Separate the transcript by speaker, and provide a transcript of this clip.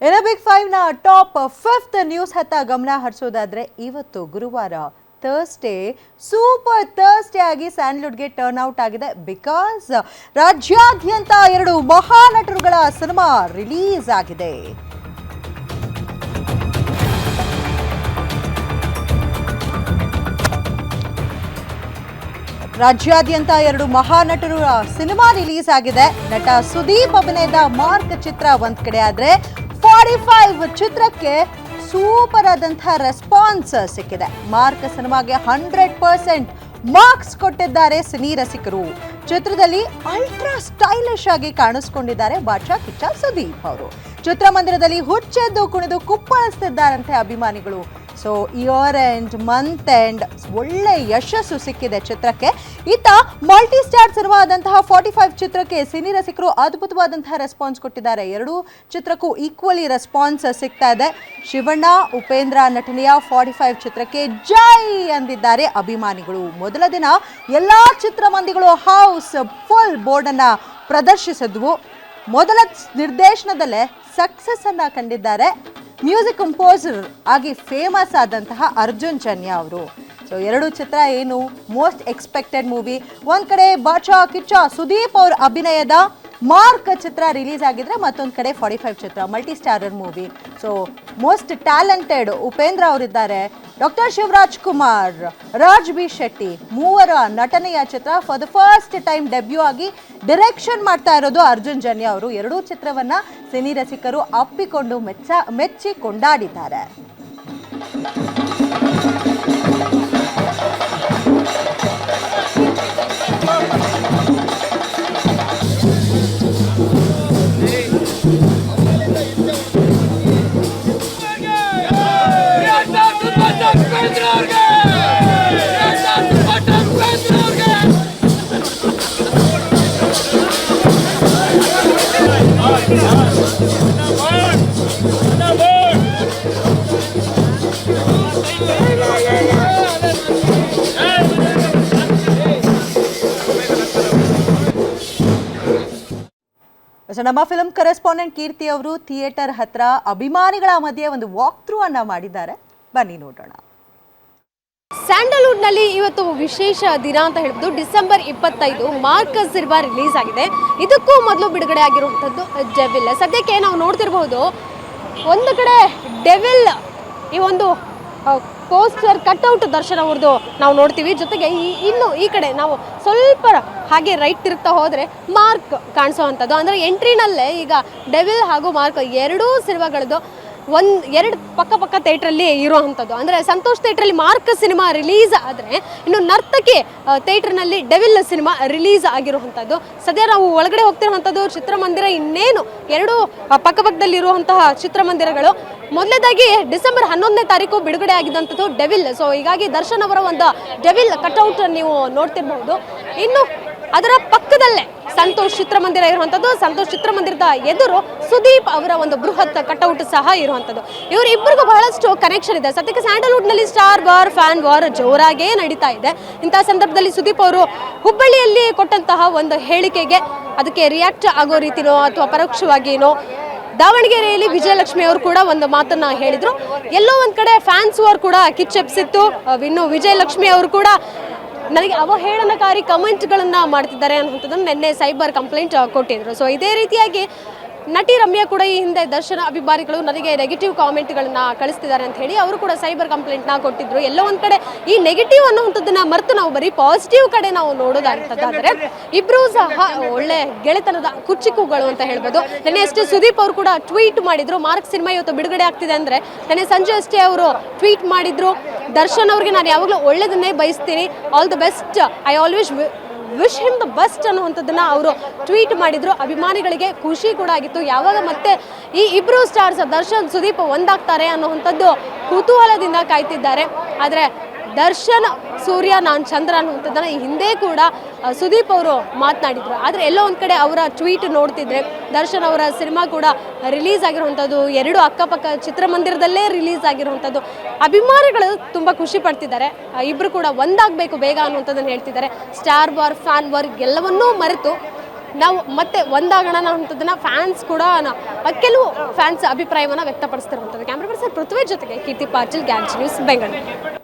Speaker 1: ಇನ್ನು ಬಿಗ್ 5 ನ top 5th news ಹತ್ತ ಗಮನ ಹರಿಸೋದಾದ್ರೆ ಇವತ್ತು ಗುರುವಾರ ಥರ್ಸ್ಡೇ ಸೂಪರ್ ಥರ್ಸ್ಡೇ ಆಗಿ ಸ್ಯಾಂಡಲ್ವುಡ್ಗೆ ಟರ್ನ್ ಔಟ್ ಆಗಿದೆ. ಬಿಕಾಸ್ ರಾಜ್ಯಾದ್ಯಂತ 2 ಮಹಾನಟರುಗಳ ಸಿನಿಮಾ ರಿಲೀಸ್ ಆಗಿದೆ. ರಾಜ್ಯಾದ್ಯಂತ 2 ಮಹಾನಟರು ಸಿನಿಮಾ ರಿಲೀಸ್ ಆಗಿದೆ. ನಟ ಸುದೀಪ್ ಅಭಿನಯದ ಮಾರ್ಕ್ ಚಿತ್ರ ಒಂದ್ ಕಡೆ ಆದ್ರೆ 45 ಚಿತ್ರಕ್ಕೆ ಸೂಪರ್ ಆದಂತಹ ರೆಸ್ಪಾನ್ಸ್ ಸಿಕ್ಕಿದೆ. ಮಾರ್ಕ್ ಸಿನಿಮಾಗೆ 100% ಮಾರ್ಕ್ಸ್ ಕೊಟ್ಟಿದ್ದಾರೆ ಸಿನಿ ರಸಿಕರು. ಚಿತ್ರದಲ್ಲಿ ಅಲ್ಟ್ರಾ ಸ್ಟೈಲಿಶ್ ಆಗಿ ಕಾಣಿಸ್ಕೊಂಡಿದ್ದಾರೆ ಬಾದ್ಶಾ ಕಿಚ್ಚ ಸುದೀಪ್ ಅವರು. ಚಿತ್ರಮಂದಿರದಲ್ಲಿ ಹುಚ್ಚೆದ್ದು ಕುಣಿದು ಕುಪ್ಪಳಿಸ್ತಿದ್ದಾರಂತೆ ಅಭಿಮಾನಿಗಳು. So here end month end ಒಳ್ಳೆ ಯಶಸ್ಸು ಸಿಕ್ಕಿದೆ ಚಿತ್ರಕ್ಕೆ. ಇತ್ತ ಮಲ್ಟಿ ಸ್ಟಾರ್ ಸಿನಿಮಾ ಆದಂತಹ 45 ಚಿತ್ರಕ್ಕೆ ಸಿನಿ ರಸಿಕರು ಅದ್ಭುತವಾದಂತಹ ರೆಸ್ಪಾನ್ಸ್ ಕೊಟ್ಟಿದ್ದಾರೆ. 2 ಚಿತ್ರಕ್ಕೂ ಈಕ್ವಲಿ ರೆಸ್ಪಾನ್ಸ್ ಸಿಗ್ತಾ ಇದೆ. ಶಿವಣ್ಣ ಉಪೇಂದ್ರ ನಟನೆಯ 45 ಚಿತ್ರಕ್ಕೆ ಜೈ ಅಂದಿದ್ದಾರೆ ಅಭಿಮಾನಿಗಳು. ಮೊದಲ ದಿನ ಎಲ್ಲಾ ಚಿತ್ರಮಂದಿಗಳು ಹೌಸ್ ಫುಲ್ ಬೋರ್ಡ್ ಅನ್ನ ಪ್ರದರ್ಶಿಸಿದ್ವು. ಮೊದಲ ನಿರ್ದೇಶನದಲ್ಲೇ ಸಕ್ಸಸ್ ಅನ್ನ ಕಂಡಿದ್ದಾರೆ ಮ್ಯೂಸಿಕ್ ಕಂಪೋಸರ್ ಆಗಿ ಫೇಮಸ್ ಆದಂತಹ ಅರ್ಜುನ್ ಜನ್ಯ ಅವರು. ಸೊ 2 ಚಿತ್ರ ಏನು ಮೋಸ್ಟ್ ಎಕ್ಸ್ಪೆಕ್ಟೆಡ್ ಮೂವಿ. ಒಂದ್ ಕಡೆ ಬಾದ್ಶಾ ಕಿಚ್ಚ ಸುದೀಪ್ ಅವ್ರ ಅಭಿನಯದ ಮಾರ್ಕ್ ಚಿತ್ರ ರಿಲೀಸ್ ಆಗಿದ್ರೆ ಮತ್ತೊಂದು ಕಡೆ 45 ಚಿತ್ರ multi starrer movie. So most talented Upendra ಅವರಿದ್ದಾರೆ, ಡಾಕ್ಟರ್ ಶಿವರಾಜ್ ಕುಮಾರ್, ರಾಜ್ ಬಿ ಶೆಟ್ಟಿ ಮೂವರ ನಟನೆಯ ಚಿತ್ರ for the first time debut ಆಗಿ ಡೈರೆಕ್ಷನ್ ಮಾಡ್ತಾ ಇರೋದು ಅರ್ಜುನ್ ಜನ್ಯ ಅವರು. 2 ಚಿತ್ರವನ್ನ ಸಿನಿ ರಸಿಕರು ಅಪ್ಪಿಕೊಂಡು ಮೆಚ್ಚಿ ಕೊಂಡಾಡಿದ್ದಾರೆ. ನಮ್ಮ ಫಿಲ್ಮ್ ಕರೆಸ್ಪಾಂಡೆಂಟ್ ಕೀರ್ತಿ ಅವರು ಥಿಯೇಟರ್ ಹತ್ರ ಅಭಿಮಾನಿಗಳ ಮಧ್ಯೆ ಒಂದು ವಾಕ್ ಥ್ರೂ ಅನ್ನ ಮಾಡಿದ್ದಾರೆ. ಬನ್ನಿ ನೋಡೋಣ.
Speaker 2: ಸ್ಯಾಂಡಲ್ವುಡ್ ನಲ್ಲಿ ಇವತ್ತು ವಿಶೇಷ ದಿನ ಅಂತ ಹೇಳ್ಬೋದು. ಡಿಸೆಂಬರ್ 25 ಮಾರ್ಕ್ ಸಿನಿಮಾ ರಿಲೀಸ್ ಆಗಿದೆ. ಇದಕ್ಕೂ ಮೊದಲು ಬಿಡುಗಡೆ ಆಗಿರುವಂಥದ್ದು ಡೆವಿಲ್. ಸದ್ಯಕ್ಕೆ ನಾವು ನೋಡ್ತಿರಬಹುದು ಒಂದು ಕಡೆ ಡೆವಿಲ್ ಈ ಒಂದು ಪೋಸ್ಟರ್ ಕಟ್ಔಟ್ ದರ್ಶನ ಅವ್ರದ್ದು ನಾವು ನೋಡ್ತೀವಿ. ಜೊತೆಗೆ ಇನ್ನು ಈ ಕಡೆ ನಾವು ಸ್ವಲ್ಪ ಹಾಗೆ ರೈಟ್ ತಿರುಗ್ತಾ ಹೋದರೆ ಮಾರ್ಕ್ ಕಾಣಿಸೋವಂಥದ್ದು. ಅಂದರೆ ಎಂಟ್ರಿನಲ್ಲೇ ಈಗ ಡೆವಿಲ್ ಹಾಗೂ ಮಾರ್ಕ್ 2 ಸಿನಿಮಾಗಳದ್ದು 1-2 ಪಕ್ಕ ಥಿಯೇಟ್ರಲ್ಲಿ ಇರುವಂಥದ್ದು. ಅಂದರೆ ಸಂತೋಷ್ ಥಿಯೇಟ್ರಲ್ಲಿ ಮಾರ್ಕ್ ಸಿನಿಮಾ ರಿಲೀಸ್ ಆದರೆ ಇನ್ನು ನರ್ತಕಿ ಥಿಯೇಟ್ರ್ನಲ್ಲಿ ಡೆವಿಲ್ ಸಿನಿಮಾ ರಿಲೀಸ್ ಆಗಿರುವಂಥದ್ದು. ಸದ್ಯ ನಾವು ಒಳಗಡೆ ಹೋಗ್ತಿರುವಂಥದ್ದು ಚಿತ್ರಮಂದಿರ. ಇನ್ನೇನು 2 ಪಕ್ಕದಲ್ಲಿರುವಂತಹ ಚಿತ್ರಮಂದಿರಗಳು. ಮೊದಲನೇದಾಗಿ ಡಿಸೆಂಬರ್ 11ನೇ ತಾರೀಕು ಬಿಡುಗಡೆ ಆಗಿದ್ದಂಥದ್ದು ಡೆವಿಲ್. ಸೊ ಹೀಗಾಗಿ ದರ್ಶನ್ ಅವರ ಒಂದು ಡೆವಿಲ್ ಕಟ್ಔಟ್ ನೀವು ನೋಡ್ತಿರ್ಬಹುದು. ಇನ್ನು ಅದರ ಪಕ್ಕದಲ್ಲೇ ಸಂತೋಷ್ ಚಿತ್ರಮಂದಿರ ಇರುವಂಥದ್ದು. ಸಂತೋಷ್ ಚಿತ್ರಮಂದಿರದ ಎದುರು ಸುದೀಪ್ ಅವರ ಒಂದು ಬೃಹತ್ ಕಟ್ಔಟ್ ಸಹ ಇರುವಂಥದ್ದು. ಇವರಿಬ್ಬರಿಗೂ ಬಹಳಷ್ಟು ಕನೆಕ್ಷನ್ ಇದೆ. ಸದ್ಯಕ್ಕೆ ಸ್ಯಾಂಡಲ್ವುಡ್ನಲ್ಲಿ ಸ್ಟಾರ್ ವಾರ್ ಫ್ಯಾನ್ ವಾರ್ ಜೋರಾಗೇ ನಡೀತಾ ಇದೆ. ಇಂತಹ ಸಂದರ್ಭದಲ್ಲಿ ಸುದೀಪ್ ಅವರು ಹುಬ್ಬಳ್ಳಿಯಲ್ಲಿ ಕೊಟ್ಟಂತಹ ಒಂದು ಹೇಳಿಕೆಗೆ ಅದಕ್ಕೆ ರಿಯಾಕ್ಟ್ ಆಗೋ ರೀತಿನೋ ಅಥವಾ ಪರೋಕ್ಷವಾಗಿನೋ ದಾವಣಗೆರೆಯಲ್ಲಿ ವಿಜಯಲಕ್ಷ್ಮಿ ಅವರು ಕೂಡ ಒಂದು ಮಾತನ್ನ ಹೇಳಿದ್ರು. ಎಲ್ಲೋ ಒಂದ್ ಕಡೆ ಫ್ಯಾನ್ಸ್ ವಾರ್ ಕೂಡ ಕಿಚ್ಚೆಪ್ಸಿತ್ತು. ಇನ್ನು ವಿಜಯಲಕ್ಷ್ಮಿ ಅವರು ಕೂಡ ನನಗೆ ಅವಹೇಳನಕಾರಿ ಕಮೆಂಟ್ಗಳನ್ನು ಮಾಡ್ತಿದ್ದಾರೆ ಅನ್ನುವಂಥದ್ದನ್ನು ನಿನ್ನೆ ಸೈಬರ್ ಕಂಪ್ಲೇಂಟ್ ಕೊಟ್ಟಿದ್ರು. ಸೊ ಇದೇ ರೀತಿಯಾಗಿ ನಟಿ ರಮ್ಯಾ ಕೂಡ ಈ ಹಿಂದೆ ದರ್ಶನ ಅಭಿಮಾನಿಗಳು ನನಗೆ ನೆಗೆಟಿವ್ ಕಾಮೆಂಟ್ಗಳನ್ನು ಕಳಿಸ್ತಿದ್ದಾರೆ ಅಂತ ಹೇಳಿ ಅವರು ಕೂಡ ಸೈಬರ್ ಕಂಪ್ಲೇಂಟ್ನ ಕೊಟ್ಟಿದ್ರು. ಎಲ್ಲೋ ಒಂದು ಕಡೆ ಈ ನೆಗೆಟಿವ್ ಅನ್ನುವಂಥದ್ದನ್ನ ಮರೆತು ನಾವು ಬರೀ ಪಾಸಿಟಿವ್ ಕಡೆ ನಾವು ನೋಡೋದಾಗ್ತದಾದರೆ ಇಬ್ಬರೂ ಸಹ ಒಳ್ಳೆ ಗೆಳೆತನದ ಕುಚಿಕುಗಳು ಅಂತ ಹೇಳ್ಬೋದು. ನೆನ್ನೆ ಅಷ್ಟೇ ಸುದೀಪ್ ಅವರು ಕೂಡ ಟ್ವೀಟ್ ಮಾಡಿದ್ರು. ಮಾರ್ಕ್ ಸಿನಿಮಾ ಇವತ್ತು ಬಿಡುಗಡೆ ಆಗ್ತಿದೆ ಅಂದರೆ ನೆನ್ನೆ ಸಂಜೆ ಅಷ್ಟೇ ಅವರು ಟ್ವೀಟ್ ಮಾಡಿದ್ರು, ದರ್ಶನ್ ಅವ್ರಿಗೆ ನಾನು ಯಾವಾಗಲೂ ಒಳ್ಳೆಯದನ್ನೇ ಬಯಸ್ತೀನಿ, all the best, I always wish him the best ಅನ್ನುವಂಥದ್ದನ್ನು ಅವರು ಟ್ವೀಟ್ ಮಾಡಿದ್ರು. ಅಭಿಮಾನಿಗಳಿಗೆ ಖುಷಿ ಕೂಡ ಆಗಿತ್ತು. ಯಾವಾಗ ಮತ್ತೆ ಈ ಇಬ್ಬರು ಸ್ಟಾರ್ಸ್ ದರ್ಶನ್ ಸುದೀಪ್ ಒಂದಾಗ್ತಾರೆ ಅನ್ನುವಂಥದ್ದು ಕುತೂಹಲದಿಂದ ಕಾಯ್ತಿದ್ದಾರೆ. ಆದರೆ ದರ್ಶನ್ ಸೂರ್ಯ ನಾನು ಚಂದ್ರ ಅನ್ನುವಂಥದ್ದನ್ನು ಈ ಹಿಂದೆ ಕೂಡ ಸುದೀಪ್ ಅವರು ಮಾತನಾಡಿದ್ರು. ಆದರೆ ಎಲ್ಲೋ ಒಂದು ಕಡೆ ಅವರ ಟ್ವೀಟ್ ನೋಡ್ತಿದ್ರೆ ದರ್ಶನ್ ಅವರ ಸಿನಿಮಾ ಕೂಡ ರಿಲೀಸ್ ಆಗಿರುವಂಥದ್ದು 2 ಅಕ್ಕಪಕ್ಕ ಚಿತ್ರಮಂದಿರದಲ್ಲೇ ರಿಲೀಸ್ ಆಗಿರುವಂಥದ್ದು. ಅಭಿಮಾನಿಗಳು ತುಂಬ ಖುಷಿ ಪಡ್ತಿದ್ದಾರೆ. ಇಬ್ಬರು ಕೂಡ ಒಂದಾಗಬೇಕು ಬೇಗ ಅನ್ನುವಂಥದ್ದನ್ನು ಹೇಳ್ತಿದ್ದಾರೆ. ಸ್ಟಾರ್ ವಾರ್ ಫ್ಯಾನ್ ವಾರ್ ಎಲ್ಲವನ್ನೂ ಮರೆತು ನಾವು ಮತ್ತೆ ಒಂದಾಗೋಣ ಅನ್ನೋಂಥದ್ದನ್ನ ಫ್ಯಾನ್ಸ್ ಕೂಡ ಕೆಲವು ಫ್ಯಾನ್ಸ್ ಅಭಿಪ್ರಾಯವನ್ನು ವ್ಯಕ್ತಪಡಿಸ್ತಿರುವಂಥದ್ದು. ಕ್ಯಾಮ್ರಾ ಪರ್ಸನ್ ಪೃಥ್ವಿ ಜೊತೆಗೆ ಕೀರ್ತಿ ಪಾಟೀಲ್, ಗ್ಯಾನ್ಸ್ ನ್ಯೂಸ್, ಬೆಂಗಳೂರು.